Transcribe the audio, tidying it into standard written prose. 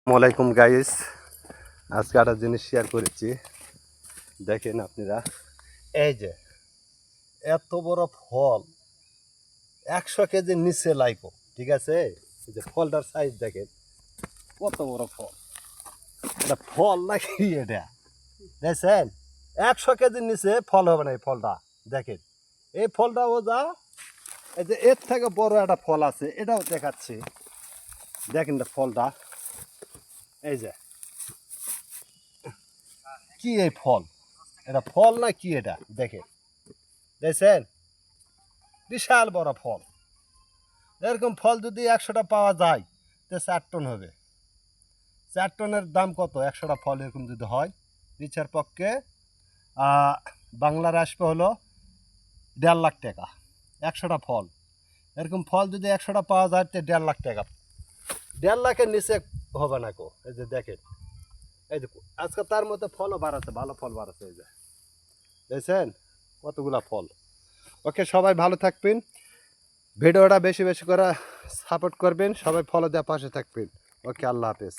আসসালামাইকুম গাইস, আজকে একটা জিনিস শেয়ার করেছি। দেখেন আপনারা, এই যে এত বড় ফল, 100 কেজির নিচে লাইকো, ঠিক আছে? এই যে ফলটার সাইজ দেখেন কত বড় ফল। এটা ফল নাকি এটা দেখছেন? 100 কেজির নিচে ফল হবে না। এই ফলটা দেখেন, এই ফলটা ও যা, এই যে এর থেকে বড় একটা ফল আছে, এটাও দেখাচ্ছি। দেখেন এটা ফলটা, এই যে কি এই ফল, এটা ফল না কি এটা দেখেন, দেখছেন? বিশাল বড় ফল। এরকম ফল যদি 100টা পাওয়া যায় তো 4 টন হবে। 4 টনের দাম কত? 100টা ফল এরকম যদি হয়, রিচার পক্ষে বাংলার আসবে হলো 1.5 লাখ টাকা। 100টা ফল, এরকম ফল যদি 100টা পাওয়া যায় তো 1.5 লাখ টাকা। 1.5 লাখের নিচে হবে না কো। এই যে দেখেন, এই যে আজকে তার মধ্যে ফলও বাড়াচ্ছে, ভালো ফল বাড়াচ্ছে। এই যে দেখছেন কতগুলা ফল। ওকে, সবাই ভালো থাকবেন, ভিডিওটা বেশি বেশি করে সাপোর্ট করবেন, সবাই ফলো দেওয়ার পাশে থাকবেন। ওকে, আল্লাহ হাফেজ।